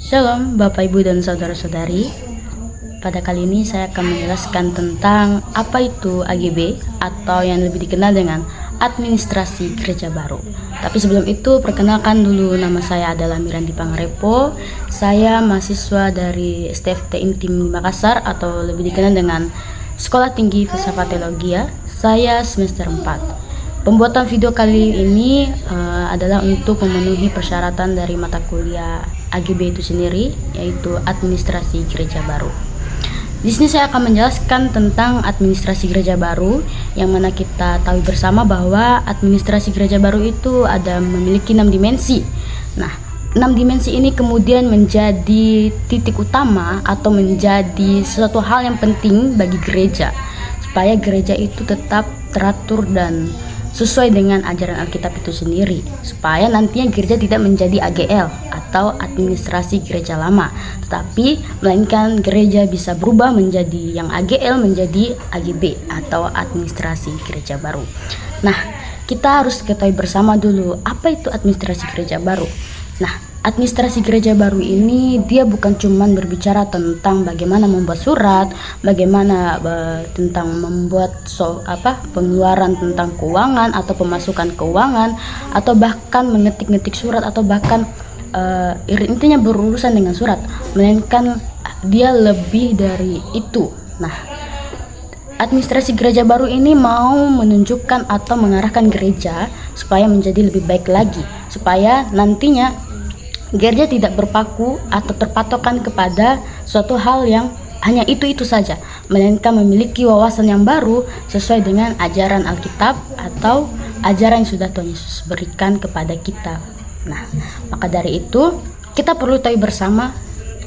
Shalom Bapak Ibu dan Saudara-saudari. Pada kali ini saya akan menjelaskan tentang apa itu AGB atau yang lebih dikenal dengan Administrasi Gereja Baru. Tapi sebelum itu perkenalkan dulu, nama saya adalah Mirandi Pangrepo. Saya mahasiswa dari STFT Intim Makassar atau lebih dikenal dengan Sekolah Tinggi Filsafat Teologia. Saya semester 4. Pembuatan video kali ini adalah untuk memenuhi persyaratan dari mata kuliah AGB itu sendiri, yaitu Administrasi Gereja Baru. Di sini saya akan menjelaskan tentang Administrasi Gereja Baru, yang mana kita tahu bersama bahwa Administrasi Gereja Baru itu memiliki 6 dimensi. Nah, 6 dimensi ini kemudian menjadi titik utama atau menjadi sesuatu hal yang penting bagi gereja, supaya gereja itu tetap teratur dan sesuai dengan ajaran Alkitab itu sendiri, supaya nantinya gereja tidak menjadi AGL atau administrasi gereja lama, tetapi melainkan gereja bisa berubah menjadi yang AGL, menjadi AGB atau administrasi gereja baru. Nah, kita harus ketahui bersama dulu apa itu administrasi gereja baru. Nah, administrasi gereja baru ini dia bukan cuman berbicara tentang bagaimana membuat surat, bagaimana tentang membuat pengeluaran tentang keuangan atau pemasukan keuangan, atau bahkan mengetik-ngetik surat, atau bahkan intinya berurusan dengan surat, melainkan dia lebih dari itu. Nah, administrasi gereja baru ini mau menunjukkan atau mengarahkan gereja supaya menjadi lebih baik lagi, supaya nantinya gereja tidak berpaku atau terpatokan kepada suatu hal yang hanya itu saja, melainkan memiliki wawasan yang baru sesuai dengan ajaran Alkitab atau ajaran yang sudah Tuhan Yesus berikan kepada kita. Nah, maka dari itu kita perlu tahu bersama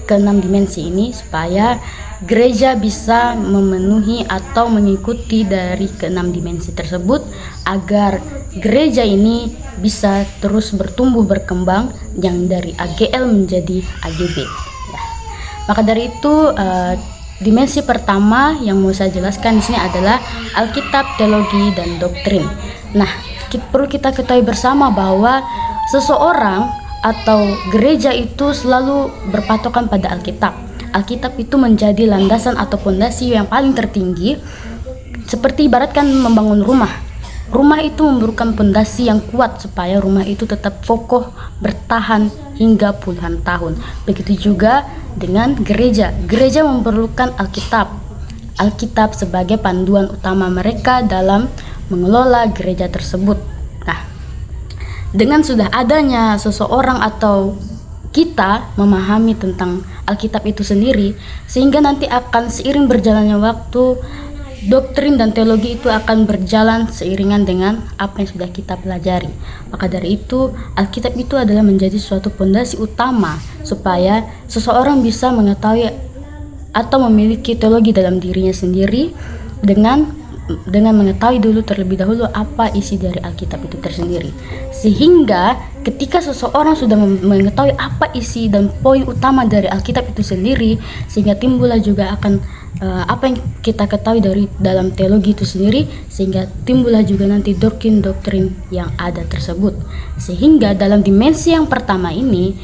ke-6 dimensi ini supaya gereja bisa memenuhi atau mengikuti dari ke-6 dimensi tersebut, agar gereja ini bisa terus bertumbuh berkembang yang dari AGL menjadi AGB. Nah, maka dari itu dimensi pertama yang mau saya jelaskan di sini adalah Alkitab, teologi, dan doktrin. Nah, perlu kita ketahui bersama bahwa seseorang atau gereja itu selalu berpatokan pada Alkitab. Alkitab itu menjadi landasan atau fondasi yang paling tertinggi, seperti ibaratkan membangun rumah. Rumah itu memerlukan fondasi yang kuat supaya rumah itu tetap kokoh, bertahan hingga puluhan tahun. Begitu juga dengan gereja. Gereja memerlukan Alkitab. Alkitab sebagai panduan utama mereka dalam mengelola gereja tersebut. Nah, dengan sudah adanya seseorang atau kita memahami tentang Alkitab itu sendiri, sehingga nanti akan seiring berjalannya waktu, doktrin dan teologi itu akan berjalan seiringan dengan apa yang sudah kita pelajari. Maka dari itu, Alkitab itu adalah menjadi suatu fondasi utama supaya seseorang bisa mengetahui atau memiliki teologi dalam dirinya sendiri dengan mengetahui dulu terlebih dahulu apa isi dari Alkitab itu tersendiri, sehingga ketika seseorang sudah mengetahui apa isi dan poin utama dari Alkitab itu sendiri, sehingga timbullah juga akan apa yang kita ketahui dari dalam teologi itu sendiri, sehingga timbullah juga nanti doktrin yang ada tersebut. Sehingga dalam dimensi yang pertama ini,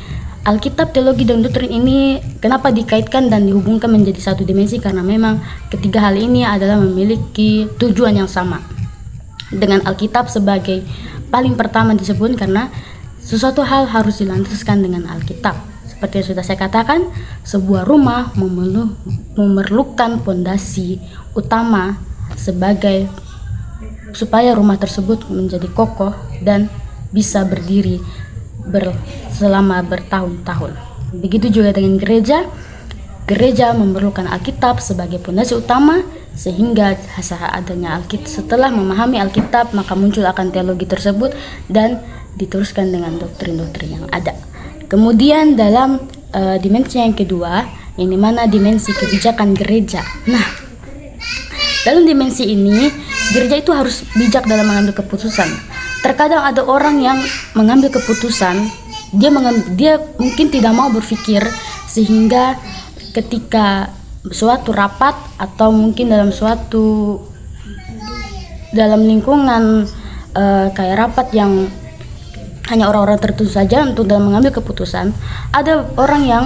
Alkitab, teologi, dan doktrin ini kenapa dikaitkan dan dihubungkan menjadi satu dimensi? Karena memang ketiga hal ini adalah memiliki tujuan yang sama. Dengan Alkitab sebagai paling pertama disebut karena sesuatu hal harus dilandaskan dengan Alkitab. Seperti yang sudah saya katakan, sebuah rumah memerlukan fondasi utama supaya rumah tersebut menjadi kokoh dan bisa berdiri selama bertahun-tahun. Begitu juga dengan gereja. Gereja memerlukan Alkitab sebagai fondasi utama, sehingga adanya Alkitab. Setelah memahami Alkitab, maka muncul akan teologi tersebut dan diteruskan dengan doktrin-doktrin yang ada. Kemudian dalam dimensi yang kedua, yang dimana dimensi kebijakan gereja. Nah, dalam dimensi ini, gereja itu harus bijak dalam mengambil keputusan. Terkadang ada orang yang mengambil keputusan, dia mungkin tidak mau berpikir, sehingga ketika suatu rapat atau mungkin dalam lingkungan kayak rapat yang hanya orang-orang tertentu saja untuk dalam mengambil keputusan, ada orang yang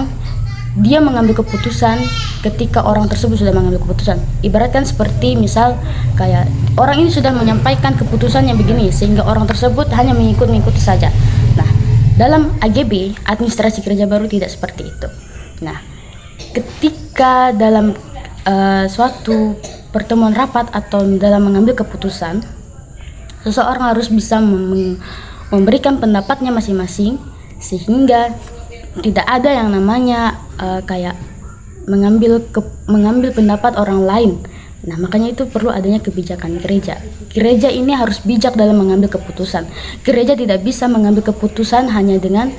dia mengambil keputusan ketika orang tersebut sudah mengambil keputusan. Ibaratkan seperti misal kayak orang ini sudah menyampaikan keputusannya begini sehingga orang tersebut hanya mengikuti saja. Nah, dalam AGB administrasi gereja baru tidak seperti itu. Nah, ketika dalam suatu pertemuan rapat atau dalam mengambil keputusan, seseorang harus bisa memberikan pendapatnya masing-masing sehingga tidak ada yang namanya kayak mengambil pendapat orang lain. Nah, makanya itu perlu adanya kebijakan gereja. Gereja ini harus bijak dalam mengambil keputusan. Gereja tidak bisa mengambil keputusan hanya dengan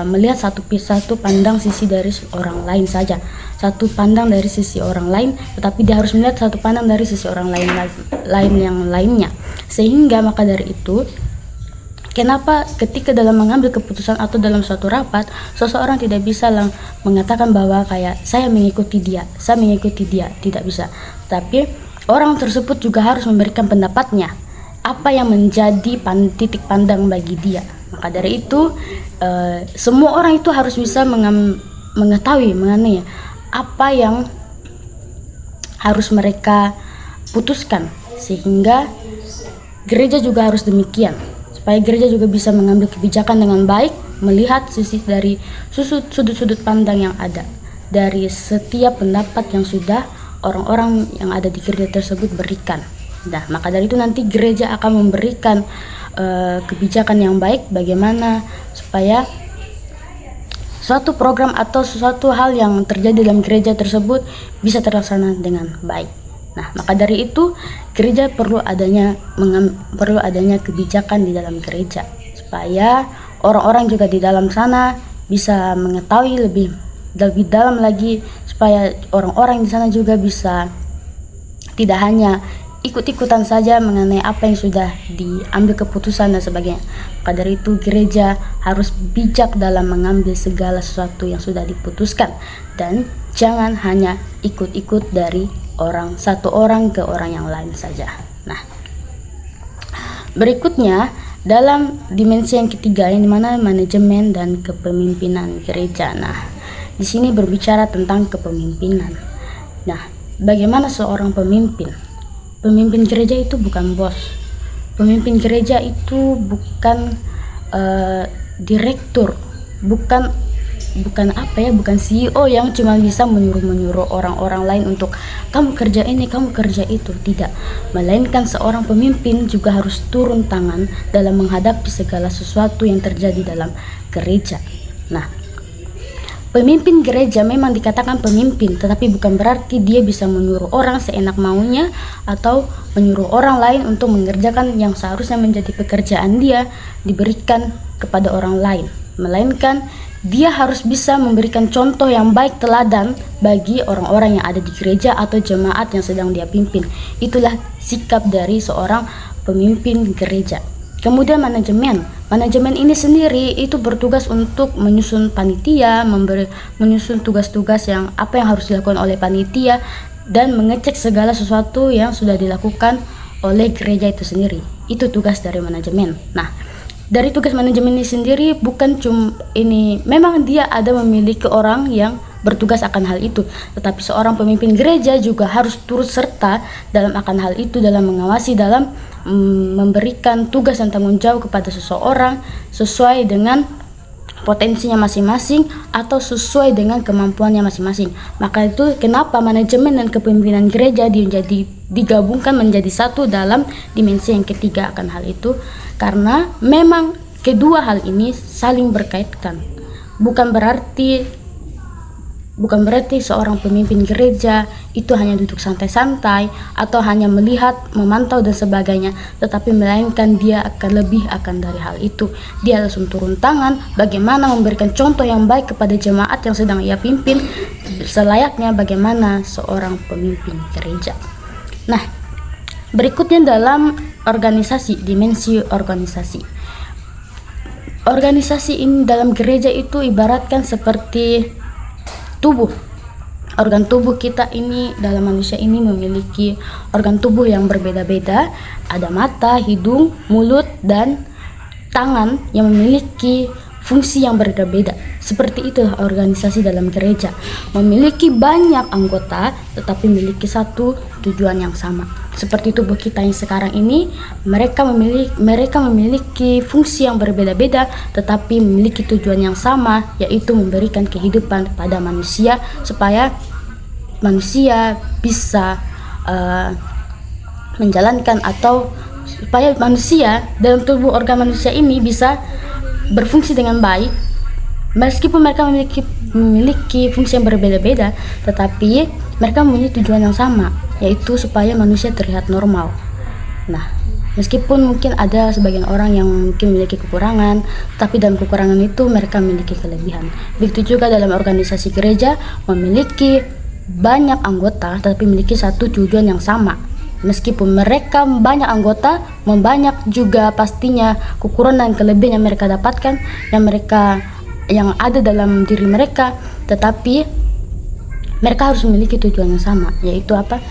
melihat satu pandang sisi dari orang lain saja. Satu pandang dari sisi orang lain, tetapi dia harus melihat satu pandang dari sisi orang lain yang lainnya. Sehingga maka dari itu, kenapa ketika dalam mengambil keputusan atau dalam suatu rapat, seseorang tidak bisa mengatakan bahwa kayak saya mengikuti dia, tidak bisa. Tapi orang tersebut juga harus memberikan pendapatnya, apa yang menjadi titik pandang bagi dia. Maka dari itu, semua orang itu harus bisa mengetahui mengenai apa yang harus mereka putuskan, sehingga gereja juga harus demikian. Supaya gereja juga bisa mengambil kebijakan dengan baik, melihat sisi dari sudut-sudut pandang yang ada dari setiap pendapat yang sudah orang-orang yang ada di gereja tersebut berikan. Nah, maka dari itu nanti gereja akan memberikan kebijakan yang baik bagaimana supaya suatu program atau sesuatu hal yang terjadi dalam gereja tersebut bisa terlaksana dengan baik. Nah, maka dari itu gereja perlu adanya kebijakan di dalam gereja supaya orang-orang juga di dalam sana bisa mengetahui lebih dalam lagi, supaya orang-orang di sana juga bisa tidak hanya ikut-ikutan saja mengenai apa yang sudah diambil keputusan dan sebagainya. Maka dari itu gereja harus bijak dalam mengambil segala sesuatu yang sudah diputuskan dan jangan hanya ikut-ikut dari satu orang ke orang yang lain saja. Nah, berikutnya dalam dimensi yang ketiga, yang dimana manajemen dan kepemimpinan gereja. Nah, di sini berbicara tentang kepemimpinan. Nah, bagaimana seorang pemimpin? Pemimpin gereja itu bukan bos. Pemimpin gereja itu bukan direktur, bukan CEO yang cuma bisa menyuruh orang-orang lain untuk kamu kerja ini, kamu kerja itu. Tidak, melainkan seorang pemimpin juga harus turun tangan dalam menghadapi segala sesuatu yang terjadi dalam gereja. Nah, pemimpin gereja memang dikatakan pemimpin, tetapi bukan berarti dia bisa menyuruh orang seenak maunya atau menyuruh orang lain untuk mengerjakan yang seharusnya menjadi pekerjaan dia diberikan kepada orang lain, melainkan dia harus bisa memberikan contoh yang baik teladan bagi orang-orang yang ada di gereja atau jemaat yang sedang dia pimpin. Itulah sikap dari seorang pemimpin gereja. Kemudian manajemen ini sendiri itu bertugas untuk menyusun panitia, menyusun tugas-tugas yang harus dilakukan oleh panitia dan mengecek segala sesuatu yang sudah dilakukan oleh gereja itu sendiri. Itu tugas dari manajemen. Nah, dari tugas manajemen ini sendiri bukan cuma ini, memang dia ada memiliki orang yang bertugas akan hal itu, tetapi seorang pemimpin gereja juga harus turut serta dalam akan hal itu, dalam mengawasi, dalam memberikan tugas dan tanggung jawab kepada seseorang sesuai dengan potensinya masing-masing atau sesuai dengan kemampuannya masing-masing. Maka itu kenapa manajemen dan kepemimpinan gereja digabungkan menjadi satu dalam dimensi yang ketiga akan hal itu, karena memang kedua hal ini saling berkaitan. Bukan berarti seorang pemimpin gereja itu hanya duduk santai-santai atau hanya melihat, memantau dan sebagainya, tetapi melainkan dia akan lebih dari hal itu. Dia langsung turun tangan bagaimana memberikan contoh yang baik kepada jemaat yang sedang ia pimpin, selayaknya bagaimana seorang pemimpin gereja. Nah, berikutnya dalam organisasi, dimensi organisasi. Organisasi ini dalam gereja itu ibaratkan seperti tubuh. Organ tubuh kita ini dalam manusia ini memiliki organ tubuh yang berbeda-beda. Ada mata, hidung, mulut, dan tangan yang memiliki fungsi yang berbeda-beda. Seperti itulah organisasi dalam gereja, memiliki banyak anggota tetapi memiliki satu tujuan yang sama. Seperti tubuh kita yang sekarang ini, mereka memiliki fungsi yang berbeda-beda tetapi memiliki tujuan yang sama, yaitu memberikan kehidupan pada manusia supaya manusia bisa menjalankan, atau supaya manusia dalam tubuh organ manusia ini bisa berfungsi dengan baik. Meskipun mereka memiliki fungsi yang berbeda-beda, tetapi mereka mempunyai tujuan yang sama, yaitu supaya manusia terlihat normal. Nah, meskipun mungkin ada sebagian orang yang mungkin memiliki kekurangan, tapi dalam kekurangan itu mereka memiliki kelebihan. Begitu juga dalam organisasi gereja, memiliki banyak anggota tetapi memiliki satu tujuan yang sama. Meskipun mereka banyak anggota, banyak juga pastinya kekurangan dan kelebihan yang mereka dapatkan, yang ada dalam diri mereka, tetapi mereka harus memiliki tujuan yang sama, yaitu apa?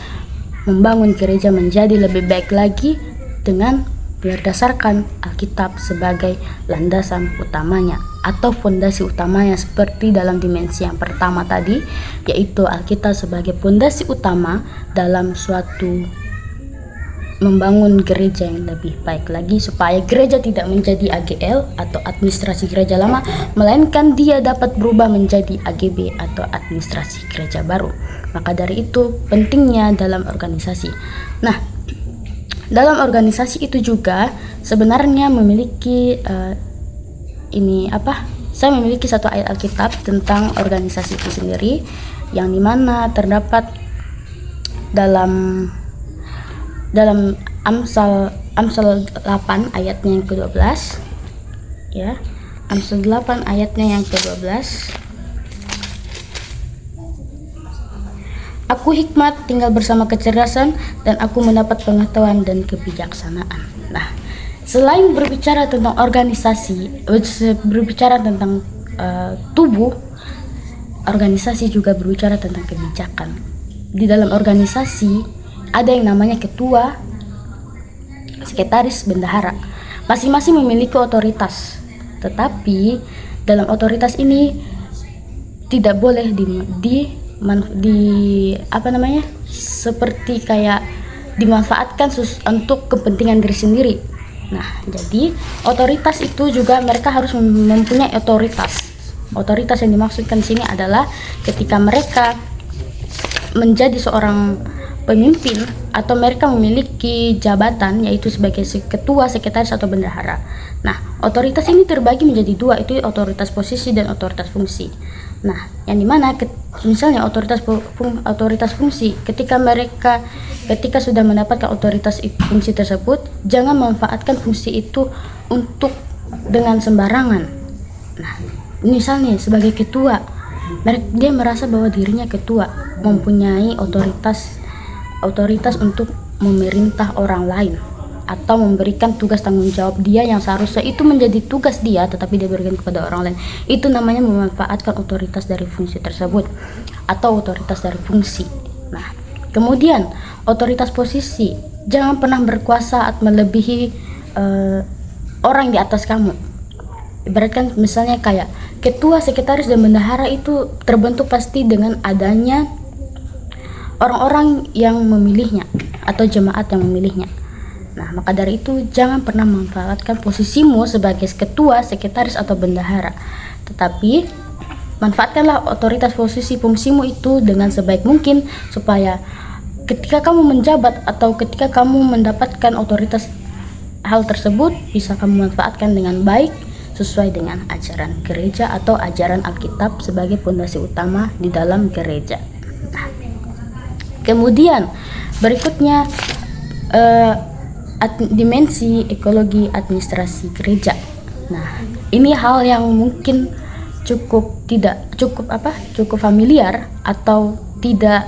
Membangun gereja menjadi lebih baik lagi dengan berdasarkan Alkitab sebagai landasan utamanya atau fondasi utamanya, seperti dalam dimensi yang pertama tadi, yaitu Alkitab sebagai fondasi utama dalam suatu membangun gereja yang lebih baik lagi, supaya gereja tidak menjadi AGL atau administrasi gereja lama, melainkan dia dapat berubah menjadi AGB atau administrasi gereja baru. Maka dari itu pentingnya dalam organisasi. Nah, dalam organisasi itu juga sebenarnya memiliki saya memiliki satu ayat Alkitab tentang organisasi itu sendiri, yang dimana terdapat dalam Amsal 8 ayatnya yang ke-12, ya. Amsal 8 ayatnya yang ke-12. Aku hikmat tinggal bersama kecerdasan, dan aku mendapat pengetahuan dan kebijaksanaan. Nah, selain berbicara tentang organisasi, berbicara tentang tubuh, organisasi juga berbicara tentang kebijakan. Di dalam organisasi ada yang namanya ketua, sekretaris, bendahara. Masing-masing memiliki otoritas, tetapi dalam otoritas ini tidak boleh seperti kayak dimanfaatkan untuk kepentingan diri sendiri. Nah, jadi otoritas itu juga mereka harus mempunyai otoritas. Otoritas yang dimaksudkan di sini adalah ketika mereka menjadi seorang pemimpin atau mereka memiliki jabatan, yaitu sebagai ketua, sekretaris, atau bendahara. Nah, otoritas ini terbagi menjadi dua, itu otoritas posisi dan otoritas fungsi. Nah, yang dimana misalnya otoritas fungsi, ketika sudah mendapatkan otoritas fungsi tersebut, jangan memanfaatkan fungsi itu untuk dengan sembarangan. Nah, misalnya sebagai ketua, dia merasa bahwa dirinya ketua, mempunyai otoritas untuk memerintah orang lain atau memberikan tugas tanggung jawab dia yang seharusnya itu menjadi tugas dia, tetapi dia berikan kepada orang lain. Itu namanya memanfaatkan otoritas dari fungsi tersebut atau otoritas dari fungsi. Nah, kemudian otoritas posisi, jangan pernah berkuasa atau melebihi orang di atas kamu. Ibaratkan misalnya kayak ketua, sekretaris, dan bendahara itu terbentuk pasti dengan adanya orang-orang yang memilihnya atau jemaat yang memilihnya. Nah, maka dari itu jangan pernah memanfaatkan posisimu sebagai ketua, sekretaris, atau bendahara, tetapi manfaatkanlah otoritas posisi fungsimu itu dengan sebaik mungkin, supaya ketika kamu menjabat atau ketika kamu mendapatkan otoritas hal tersebut bisa kamu manfaatkan dengan baik sesuai dengan ajaran gereja atau ajaran Alkitab sebagai fondasi utama di dalam gereja. Nah, kemudian berikutnya dimensi ekologi administrasi gereja. Nah, ini hal yang mungkin cukup familiar atau tidak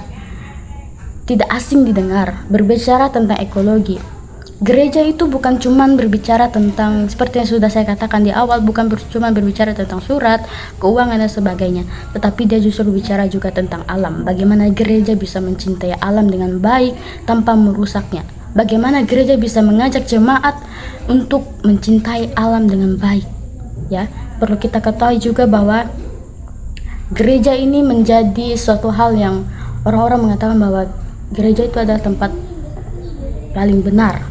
asing didengar. Berbicara tentang ekologi, gereja itu bukan cuman berbicara tentang, seperti yang sudah saya katakan di awal, bukan cuma berbicara tentang surat, keuangan, dan sebagainya, tetapi dia justru berbicara juga tentang alam. Bagaimana gereja bisa mencintai alam dengan baik tanpa merusaknya. Bagaimana gereja bisa mengajak jemaat untuk mencintai alam dengan baik, ya. perlu kita ketahui juga bahwa gereja ini menjadi suatu hal yang orang-orang mengatakan bahwa gereja itu adalah tempat paling benar,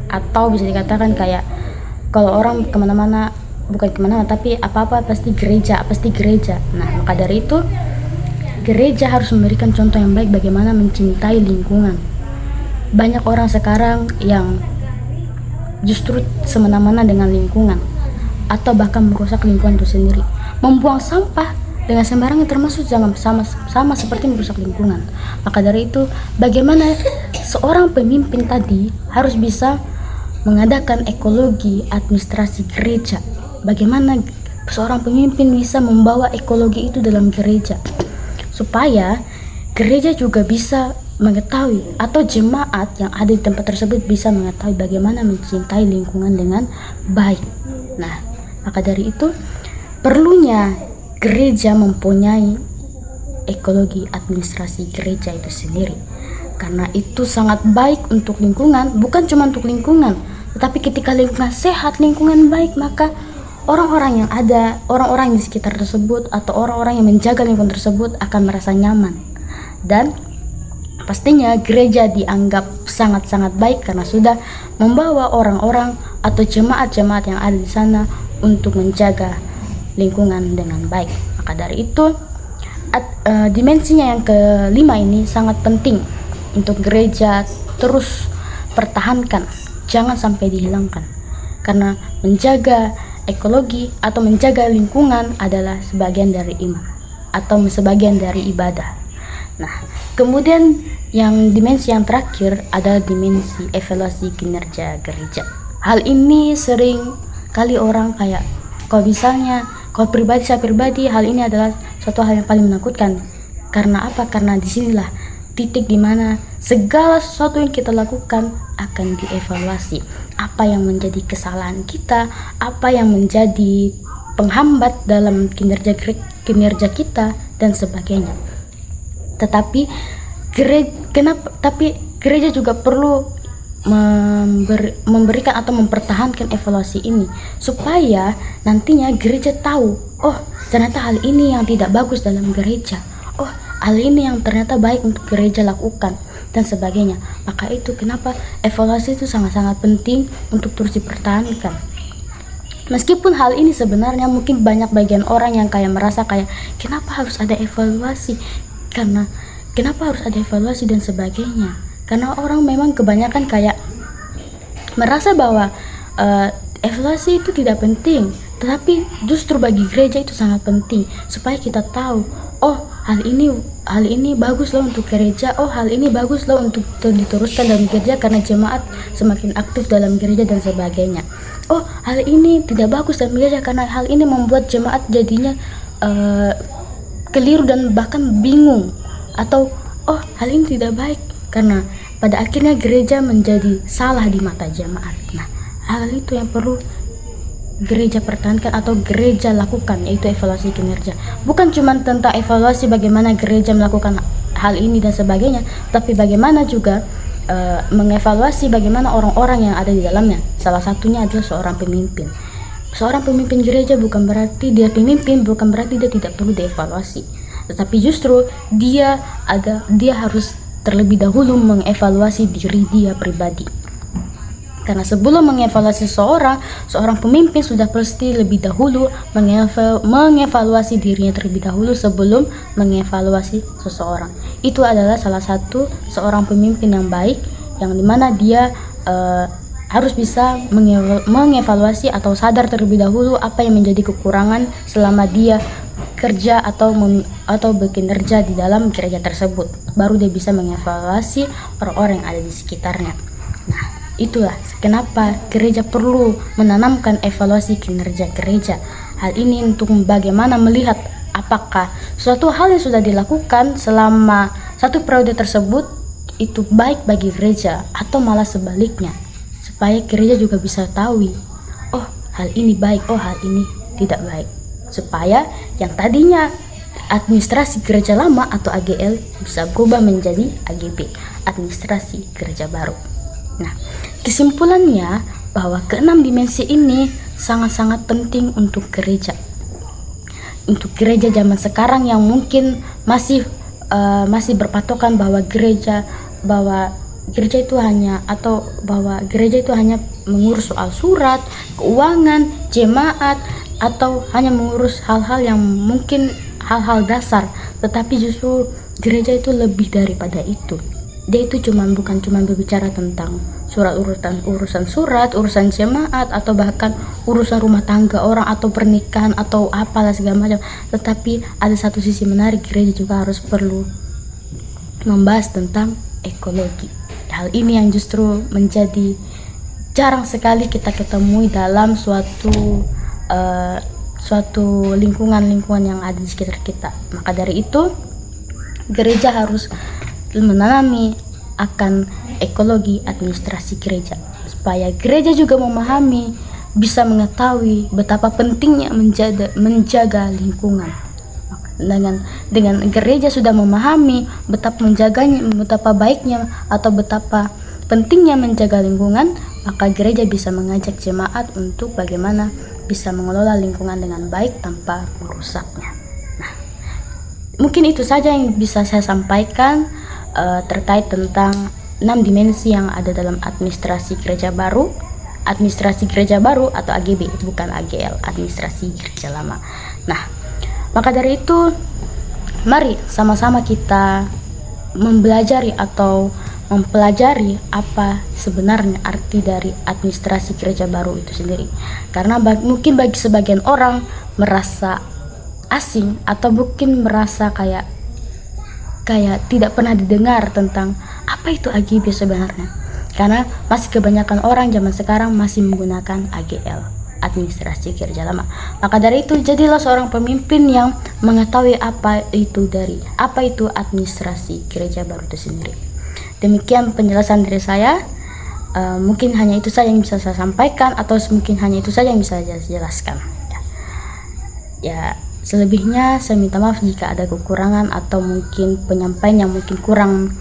atau bisa dikatakan kayak kalau orang kemana-mana, bukan kemana-mana tapi apa-apa pasti gereja. Nah, maka dari itu gereja harus memberikan contoh yang baik bagaimana mencintai lingkungan. Banyak orang sekarang yang justru semena-mena dengan lingkungan, atau bahkan merusak lingkungan itu sendiri. Membuang sampah dengan sembarangan termasuk sama seperti merusak lingkungan. Maka dari itu, bagaimana seorang pemimpin tadi harus bisa mengadakan ekologi administrasi gereja. Bagaimana seorang pemimpin bisa membawa ekologi itu dalam gereja, supaya gereja juga bisa mengetahui, atau jemaat yang ada di tempat tersebut bisa mengetahui bagaimana mencintai lingkungan dengan baik. Nah, maka dari itu perlunya gereja mempunyai ekologi administrasi gereja itu sendiri, karena itu sangat baik untuk lingkungan. Bukan cuma untuk lingkungan, tetapi ketika lingkungan sehat, lingkungan baik, maka orang-orang yang ada, orang-orang di sekitar tersebut atau orang-orang yang menjaga lingkungan tersebut akan merasa nyaman. Dan pastinya gereja dianggap sangat-sangat baik karena sudah membawa orang-orang atau jemaat-jemaat yang ada di sana untuk menjaga lingkungan dengan baik. Maka dari itu dimensinya yang kelima ini sangat penting untuk gereja terus pertahankan, jangan sampai dihilangkan, karena menjaga ekologi atau menjaga lingkungan adalah sebagian dari iman atau sebagian dari ibadah. Nah, kemudian yang dimensi yang terakhir adalah dimensi evaluasi kinerja gereja. Hal ini sering kali orang kayak, kalau saya pribadi hal ini adalah suatu hal yang paling menakutkan. Karena apa? Karena disinilah titik dimana segala sesuatu yang kita lakukan akan dievaluasi. Apa yang menjadi kesalahan kita, apa yang menjadi penghambat dalam kinerja kita dan sebagainya. Tetapi gereja juga perlu memberikan atau mempertahankan evaluasi ini, supaya nantinya gereja tahu, oh ternyata hal ini yang tidak bagus dalam gereja, oh hal ini yang ternyata baik untuk gereja lakukan dan sebagainya. Maka itu kenapa evaluasi itu sangat-sangat penting untuk terus dipertahankan. Meskipun hal ini sebenarnya mungkin banyak bagian orang yang kayak merasa kayak kenapa harus ada evaluasi, karena kenapa harus ada evaluasi dan sebagainya. Karena orang memang kebanyakan kayak merasa bahwa evaluasi itu tidak penting, tetapi justru bagi gereja itu sangat penting, supaya kita tahu, oh hal ini bagus loh untuk gereja, oh hal ini bagus loh untuk diteruskan dalam gereja karena jemaat semakin aktif dalam gereja dan sebagainya. Oh hal ini tidak bagus dalam gereja karena hal ini membuat jemaat jadinya keliru dan bahkan bingung, atau oh hal ini tidak baik karena pada akhirnya gereja menjadi salah di mata jemaat. Nah, hal itu yang perlu gereja pertahankan atau gereja lakukan, yaitu evaluasi kinerja. Bukan cuma tentang evaluasi bagaimana gereja melakukan hal ini dan sebagainya, tapi bagaimana juga mengevaluasi bagaimana orang-orang yang ada di dalamnya. Salah satunya adalah seorang pemimpin. Seorang pemimpin gereja bukan berarti dia pemimpin, bukan berarti dia tidak perlu dievaluasi, tetapi justru dia harus terlebih dahulu mengevaluasi diri dia pribadi. Karena sebelum mengevaluasi seorang pemimpin sudah pasti lebih dahulu mengevaluasi dirinya terlebih dahulu sebelum mengevaluasi seseorang. Itu adalah salah satu seorang pemimpin yang baik, yang dimana dia harus bisa mengevaluasi atau sadar terlebih dahulu apa yang menjadi kekurangan selama dia kerja atau bekerja di dalam gereja tersebut. Baru dia bisa mengevaluasi orang-orang yang ada di sekitarnya. Nah, itulah kenapa gereja perlu menanamkan evaluasi kinerja gereja. Hal ini untuk bagaimana melihat apakah suatu hal yang sudah dilakukan selama satu periode tersebut itu baik bagi gereja atau malah sebaliknya, supaya gereja juga bisa tahu, oh hal ini baik, oh hal ini tidak baik, supaya yang tadinya administrasi gereja lama atau AGL bisa berubah menjadi AGB, administrasi gereja baru. Nah, kesimpulannya bahwa keenam dimensi ini sangat-sangat penting untuk gereja. untuk gereja zaman sekarang yang mungkin masih berpatokan bahwa gereja itu hanya mengurus soal surat, keuangan, jemaat, atau hanya mengurus hal-hal yang mungkin hal-hal dasar. Tetapi justru gereja itu lebih daripada itu. Dia itu bukan cuma berbicara tentang urusan surat, urusan jemaat, atau bahkan urusan rumah tangga orang, atau pernikahan, atau apalah segala macam. Tetapi ada satu sisi menarik, gereja juga harus perlu membahas tentang ekologi. Hal ini yang justru menjadi jarang sekali kita ketemui dalam suatu lingkungan yang ada di sekitar kita. Maka dari itu gereja harus menanami akan ekologi administrasi gereja, supaya gereja juga memahami, bisa mengetahui betapa pentingnya menjaga lingkungan. Dengan gereja sudah memahami betapa menjaganya, betapa baiknya atau betapa pentingnya menjaga lingkungan, maka gereja bisa mengajak jemaat untuk bagaimana bisa mengelola lingkungan dengan baik tanpa merusaknya. Nah, mungkin itu saja yang bisa saya sampaikan terkait tentang 6 dimensi yang ada dalam administrasi gereja baru atau AGB, bukan AGL, administrasi gereja lama. Nah, maka dari itu mari sama-sama kita mempelajari apa sebenarnya arti dari administrasi gereja baru itu sendiri. Karena mungkin bagi sebagian orang merasa asing, atau mungkin merasa kayak tidak pernah didengar tentang apa itu AGB sebenarnya. Karena masih kebanyakan orang zaman sekarang masih menggunakan AGL, administrasi gereja lama. Maka dari itu jadilah seorang pemimpin yang mengetahui apa itu administrasi gereja baru itu sendiri. Demikian penjelasan dari saya. Mungkin hanya itu saja yang bisa saya sampaikan, atau mungkin hanya itu saja yang bisa saya jelaskan. Ya, selebihnya saya minta maaf jika ada kekurangan, atau mungkin penyampaian yang mungkin kurang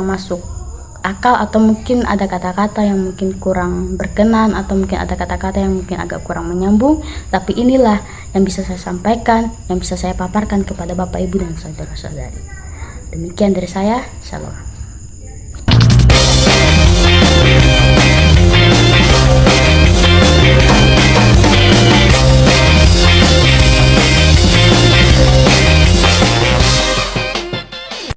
masuk akal, atau mungkin ada kata-kata yang mungkin kurang berkenan, atau mungkin ada kata-kata yang mungkin agak kurang menyambung. Tapi inilah yang bisa saya sampaikan, yang bisa saya paparkan kepada Bapak Ibu dan saudara-saudari. Demikian dari saya, Shalom.